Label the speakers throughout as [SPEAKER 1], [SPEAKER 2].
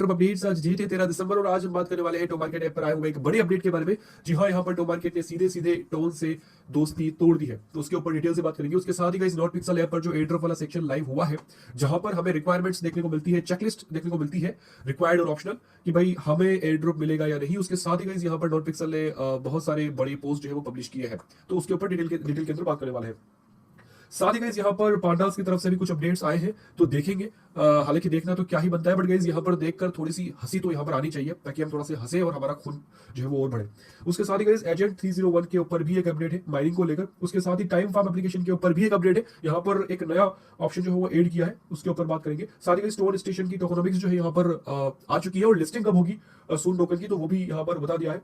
[SPEAKER 1] Airdrop updates आज date है 13 दिसंबर और आज हम बात करने वाले हैं टो मार्केट ऐप पर आए हुए एक बड़ी अपडेट के बारे में। जी हाँ, यहाँ पर टो मार्केट ने सीधे सीधे टोन से दोस्ती तोड़ दी है, तो उसके ऊपर डिटेल से बात करेंगे। उसके साथ ही गाइस नॉट पिक्सल ऐप पर जो एड्रॉप वाला सेक्शन लाइव हुआ है, जहां पर हमें रिक्वायरमेंट्स देखने को मिलती है, चेकलिस्ट देखने को मिलती है, रिक्वायर्ड और ऑप्शनल, कि भाई हमें एड्रॉप मिलेगा या नहीं। उसके साथ ही गाइस यहाँ पर नॉट पिक्सल ने बहुत सारे बड़े पोस्ट जो है वो पब्लिश किए हैं, तो उसके ऊपर डिटेल के अंदर बात करने वाले हैं। साथ ही गाइस यहाँ पर पांडास की तरफ से भी कुछ अपडेट्स आए हैं, तो देखेंगे। हालांकि देखना तो क्या ही बनता है, बट गाइस यहाँ पर देखकर थोड़ी सी हंसी तो यहाँ पर आनी चाहिए, ताकि हम थोड़ा सा हंसे और हमारा खून जो है वो और बढ़े। उसके साथ ही गाइस एजेंट 301 के ऊपर भी एक अपडेट है माइनिंग को लेकर। उसके साथ ही टाइम फार्म एप्लीकेशन के ऊपर भी एक अपडेट है, यहाँ पर एक नया ऑप्शन जो है वो एड किया है, उसके ऊपर बात करेंगे। साथ ही गाइस स्टोन स्टेशन की टोकनोमिक्स जो है यहाँ पर आ चुकी है, और लिस्टिंग कब होगी सून टोकन की, तो वो भी यहाँ पर बता दिया है।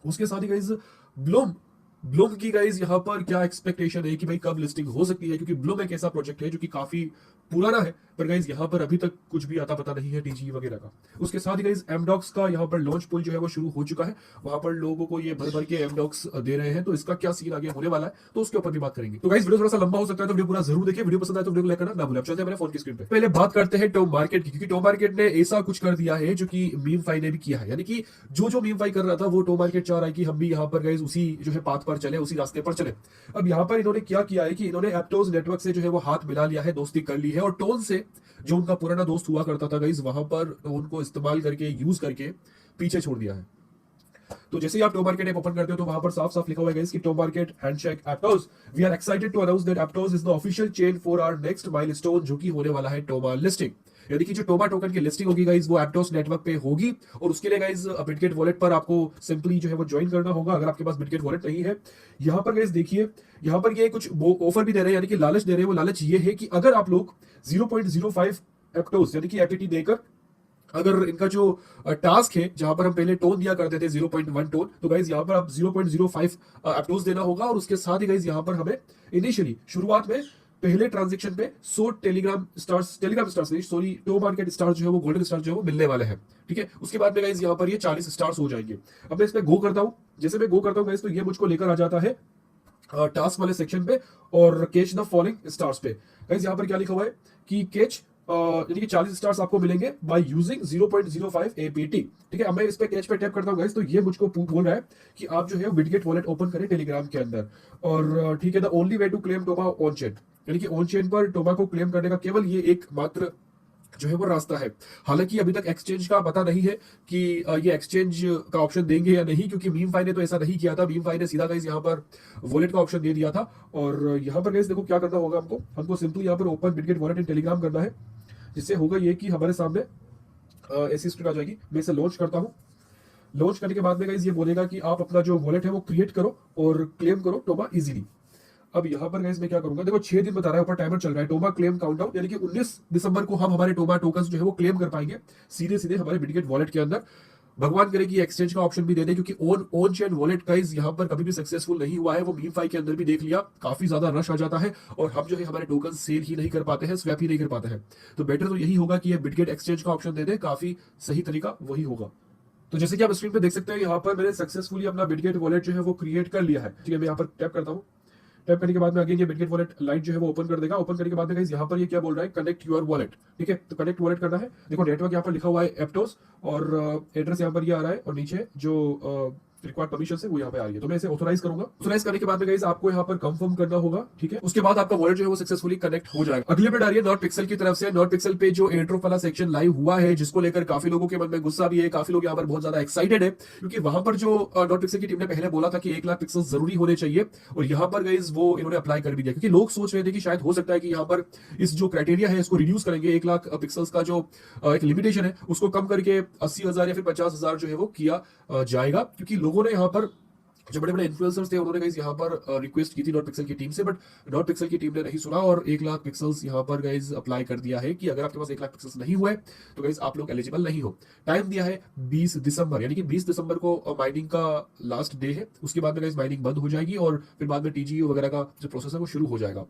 [SPEAKER 1] उसके साथ ही गाइस ब्लूम ब्लूम की गाइज यहाँ पर क्या एक्सपेक्टेशन है कि भाई कब लिस्टिंग हो सकती है, क्योंकि ब्लूम एक ऐसा प्रोजेक्ट है जो कि काफी पुराना है, पर गाइज यहाँ पर अभी तक कुछ भी आता पता नहीं है टीजी वगैरह का। उसके साथ ही गाइज एमडॉक्स का यहाँ पर लॉन्च पुल जो है वो शुरू हो चुका है, वहां पर लोगों को ये भर भर के एमडॉक्स दे रहे हैं, तो इसका क्या सीन आगे होने वाला है, तो उसके ऊपर भी बात करेंगे। तो गाइज वीडियो थोड़ा सा लंबा हो सकता है, तो वीडियो पूरा जरूर देखिए। वीडियो पसंद आए तो वीडियो को लाइक करना ना भूलें। अब चलते हैं मेरे फोन की स्क्रीन पे। पहले बात करते हैं टॉप मार्केट की, क्योंकि टॉप मार्केट ने ऐसा कुछ कर दिया है जो कि मीम फाई ने भी किया है, यानी कि जो मीम फाई कर रहा था वो टॉप मार्केट चाह रहा है कि हम भी यहाँ पर गाइज उसी जो है पाथ पर चले, उसी रास्ते पर चले। अब यहाँ पर इन्होंने क्या किया है कि इन्होंने एप्टोज नेटवर्क से जो है वो हाथ मिला लिया है, दोस्ती कर ली है, और टोन से जो उनका पुराना दोस्त हुआ करता था गाइस, वहां पर उनको इस्तेमाल करके यूज करके पीछे छोड़ दिया है। तो जैसे ही आप टो मार्केट ऐप ओपन करते हो, तो वहां पर साफ साफ लिखा हुआ है गाइस कि Tomarket handshake Aptos, we are excited to announce that Aptos is the official chain for our next milestone, जो कि होने वाला है टोमा लिस्टिंग। यानी कि जो टोमा टोकन की लिस्टिंग होगी गाइस वो एप्टोस नेटवर्क पे होगी, और उसके लिए गाइस बिटगेट वॉलेट पर आपको सिंपली जो है वो ज्वाइन करना होगा, अगर आपके पास बिटगेट वॉलेट नहीं है। यहाँ पर गाइस देखिए, यहाँ पर ये कुछ ऑफर भी दे रहे हैं, यानी कि लालच दे रहे हैं। वो लालच ये है कि अगर आप लोग 0.05 एप्टोस यानी कि एफटीटी देकर, अगर इनका जो टास्क है जहां पर हम पहले टोन दिया करते थे 0.1 टोन, तो गाइज यहाँ पर आप 0.05 एप्टोस देना होगा। और उसके साथ ही गाइज यहाँ पर हमें इनिशियली शुरुआत में पहले ट्रांजेक्शन पे 100 टेलीग्राम स्टार्स नहीं सॉरी टो मार्केट स्टार्स जो है वो गोल्डन स्टार जो है वो मिलने वाले हैं, ठीक है। उसके बाद में गाइज यहाँ पर ये 40 स्टार्स हो जाएंगे। अब मैं इसमें गो करता हूँ, जैसे मैं गो करता हूँ गाइज, तो ये मुझको लेकर आ जाता है टास्क वाले सेक्शन पे और कैच द फॉलोइंग स्टार्स पे। गाइस यहाँ पर क्या लिखा हुआ है कि कैच यानी कि 40 स्टार्स आपको मिलेंगे बाय यूजिंग 0.05 एपीटी, ठीक है। अब मैं इस पे कैच पे टैप करता हूँ गाइस, तो ये मुझको बोल रहा है कि आप जो है बिटगेट वॉलेट ओपन करें टेलीग्राम के अंदर, और ठीक है, the only way to claim Toma on chain, यानी कि ऑन चेन पर टोमा को क्लेम करने का केवल ये एक मात्र जो है वो रास्ता है। हालांकि अभी तक एक्सचेंज का पता नहीं है कि ये एक्सचेंज का ऑप्शन देंगे या नहीं, क्योंकि मीम फाई ने तो ऐसा नहीं किया था। मीम फाई ने सीधा गाइस यहाँ पर वॉलेट का ऑप्शन दे दिया था। और यहाँ पर गाइस देखो क्या करना होगा, हमको सिंपली यहाँ पर open Bitget wallet in Telegram करना है, जिससे होगा ये कि हमारे सामने ऐसी स्क्रीन आ जाएगी। मैं इसे लॉन्च करता हूँ। लॉन्च करने के बाद में गाइस ये बोलेगा कि आप अपना जो वॉलेट है वो क्रिएट करो और क्लेम करो टोमा इजीली। अब यहाँ पर गाइस मैं क्या करूंगा, देखो 6 दिन बता रहा है, ऊपर टाइमर चल रहा है, टोमा क्लेम काउंटडाउन, यानी कि 19 दिसंबर को हम हमारे टोमा टोकन्स जो है वो क्लेम कर पाएंगे सीधे सीधे हमारे बिटगेट वॉलेट के अंदर। भगवान करे कि एक्सचेंज का ऑप्शन भी दे दे, क्योंकि ऑन चेन वॉलेट गाइस यहाँ पर कभी भी सक्सेसफुल नहीं हुआ है। वो मीम फाई के अंदर भी देख लिया, काफी ज्यादा रश आ जाता है और हम जो है हमारे टोकन सेल ही नहीं कर पाते हैं, स्वैप ही नहीं कर पाते हैं। तो बेटर तो यही होगा कि ये बिटगेट एक्सचेंज का ऑप्शन दे दे, काफी सही तरीका वही होगा। तो जैसे कि आप स्क्रीन पे देख सकते हैं, यहाँ पर मैंने सक्सेसफुली अपना बिटगेट वॉलेट जो है वो क्रिएट कर लिया है, ठीक है। मैं यहाँ पर टैप करता हूँ। टैप करने के बाद में अगेन ये बिटगेट वॉलेट लाइट जो है वो ओपन कर देगा। ओपन करने के बाद में गाइस यहाँ पर ये क्या बोल रहा है, कनेक्ट योर वॉलेट, ठीक है। तो कनेक्ट वॉलेट करना है। देखो नेटवर्क यहाँ पर लिखा हुआ है एप्टोस, और एड्रेस यहाँ पर ये आ रहा है, और नीचे जो रिक्वायर्ड परमिशन है वो यहाँ पे आ रही है। तो मैं इसे ऑथोराइज करूंगा। ऑथोराइज करने के बाद में गाइस आपको यहाँ पर कंफर्म करना होगा, ठीक है। उसके बाद आपका वॉलेट जो है वो सक्सेसफुली कनेक्ट हो जाएगा। अगली अपडेट आ रही है नॉट पिक्सल की तरफ से। नॉट पिक्सल पे जो एयरड्रॉप वाला सेक्शन लाइव हुआ है, जिसको लेकर काफी लोगों के मन में गुस्सा भी है, काफी लोग यहाँ पर बहुत ज्यादा एक्साइटेड है, क्योंकि वहां पर जो नॉट पिक्सल की टीम ने पहले बोला था कि 1 लाख पिक्सल जरूरी होने चाहिए, और यहाँ पर गाइस वो इन्होंने अप्लाई कर भी दिया, क्योंकि लोग सोच रहे थे कि शायद हो सकता है कि यहाँ पर इस जो क्राइटेरिया है इसको रिड्यूस करेंगे, 1 लाख पिक्सल्स का जो एक लिमिटेशन है उसको कम करके 80,000 या फिर 50,000 जो है वो किया जाएगा, क्योंकि लोगों ने यहाँ पर जो बड़े बड़े इन्फ्लुएंसर्स थे उन्होंने गाइस यहाँ पर रिक्वेस्ट की थी नॉट पिक्सल की टीम से, बट नॉट पिक्सल की टीम ने नहीं सुना, और 1 लाख पिक्सल्स यहाँ पर गाइस अप्लाई कर दिया है कि अगर आपके पास 1 लाख पिक्सल्स नहीं हुए तो गाइस आप लोग एलिजिबल नहीं हो। टाइम दिया है 20 दिसंबर, यानी कि 20 दिसंबर को माइनिंग का लास्ट डे है। उसके बाद में गाइस माइनिंग बंद हो जाएगी, और फिर बाद में टीजीयू वगैरह का जो प्रोसेस है वो शुरू हो जाएगा।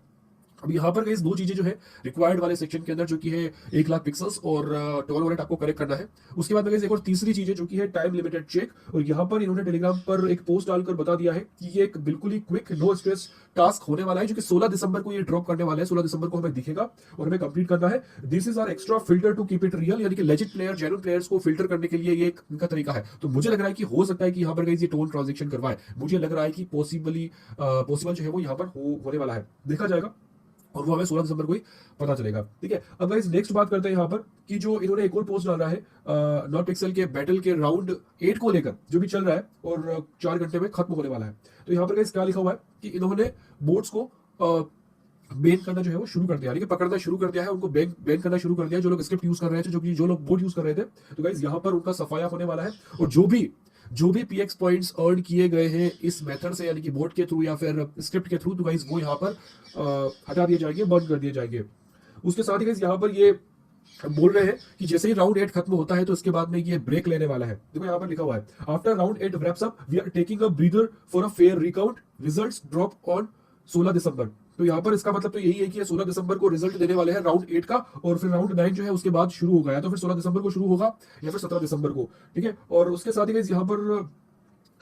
[SPEAKER 1] अब यहाँ पर गाइस दो चीजें जो है रिक्वायर्ड वाले सेक्शन के अंदर जो कि है 1 लाख पिक्सल्स और टोन वॉलेट आपको करेक्ट करना है। उसके बाद में गाइस एक और तीसरी चीज है जो कि है टाइम लिमिटेड चेक, और यहाँ पर इन्होंने टेलीग्राम पर एक पोस्ट डालकर बता दिया है कि ये एक बिल्कुल ही क्विक नो स्ट्रेस टास्क होने वाला है जो कि 16 दिसंबर को ये ड्रॉप करने वाला है। 16 दिसंबर को हमें दिखेगा और हमें कंप्लीट करना है। This is our extra filter to keep it real, यानी कि लेजिट प्लेयर जेन्युइन प्लेयर्स को फिल्टर करने के लिए ये एक इनका तरीका है। तो मुझे लग रहा है कि हो सकता है कि यहाँ पर गाइस ये टोन ट्रांजेक्शन करवाए, मुझे लग रहा है कि पॉसिबल जो है वो यहाँ पर होने वाला है, देखा जाएगा और वो हमें 16 दिसंबर को ही पता चलेगा। ठीक है, अब गाइस नेक्स्ट बात करते हैं यहाँ पर कि जो इन्होंने एक और पोस्ट डाला है नॉट पिक्सल के बैटल के राउंड 8 को लेकर जो भी चल रहा है और 4 घंटे में खत्म होने वाला है। तो यहाँ पर गाइस क्या लिखा हुआ है कि इन्होंने बोट्स को बैन करना जो है वो शुरू कर दिया, यानी कि पकड़ना शुरू कर दिया है, उनको बैन करना शुरू कर दिया है। जो लोग स्क्रिप्ट यूज कर रहे थे, जो लोग बोट यूज कर रहे थे, तो गाइस यहाँ पर उनका सफाया होने वाला है। और जो भी पीएक्स पॉइंट्स अर्न किए गए हैं इस मेथड से, यानी कि बोट के थ्रू या फिर स्क्रिप्ट के थ्रू, तो गाइस वो यहाँ पर हटा दिए जाएंगे, बंद कर दिए जाएंगे। उसके साथ ही गाइस यहाँ पर ये बोल रहे हैं कि जैसे ही राउंड 8 खत्म होता है तो इसके बाद में ये ब्रेक लेने वाला है। देखो यहाँ पर लिखा हुआ है after round 8 wraps up we are taking a breather for a fair recount, results drop on 16 दिसंबर। तो यहाँ पर इसका मतलब तो यही है कि 16 दिसंबर को रिजल्ट देने वाले हैं राउंड 8 का, और फिर राउंड 9 जो है उसके बाद शुरू होगा, या तो फिर 16 दिसंबर को शुरू होगा या फिर 17 दिसंबर को। ठीक है, और उसके साथ ही यहाँ पर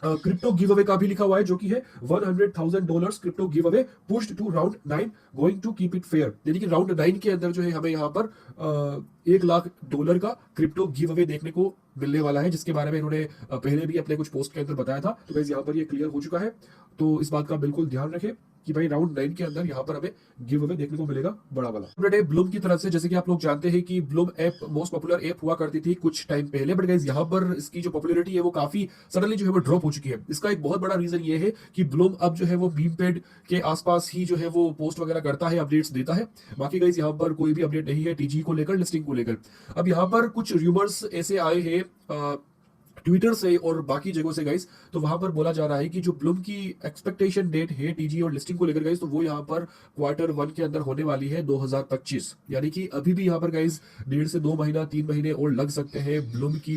[SPEAKER 1] क्रिप्टो गिव अवे का भी लिखा हुआ है जो कि है $100,000 crypto giveaway pushed to round 9 going to keep it fair, यानी कि राउंड 9 के अंदर जो है हमें यहाँ पर $1 लाख का क्रिप्टो गिव अवे देखने को मिलने वाला है, जिसके बारे में इन्होंने पहले भी अपने कुछ पोस्ट के अंदर बताया था। तो गाइस यहाँ पर ये क्लियर हो चुका है, तो इस बात का बिल्कुल ध्यान रखें कि भाई राउंड 9 के अंदर यहाँ पर हमें गिव अवे देखने को मिलेगा बड़ा वाला। ब्लूम की तरफ से, जैसे कि आप लोग जानते हैं कि Bloom app most popular app हुआ करती थी कुछ टाइम पहले, बट गाइस यहाँ पर इसकी जो पॉपुलैरिटी है वो काफी सडनली जो है वो ड्रॉप हो चुकी है। इसका एक बहुत बड़ा रीजन ये है कि ब्लूम अब जो है वो मीम पेड के आसपास ही जो है वो पोस्ट वगैरह करता है, अपडेट्स देता है। बाकी गाइस यहाँ पर कोई भी अपडेट नहीं है टीजी को लेकर, लिस्टिंग को लेकर। अब यहाँ पर कुछ र्यूमर्स ऐसे आए हैं ट्विटर से और बाकी जगहों से गाइस, तो वहां पर बोला जा रहा है कि जो ब्लूम की एक्सपेक्टेशन डेट है टीजी और लिस्टिंग को लेकर गाइस, तो वो यहाँ पर Q1 के अंदर होने वाली है 2025, यानी कि अभी भी यहाँ पर गाइस 1.5 से 2 महीना 3 महीने और लग सकते हैं ब्लूम की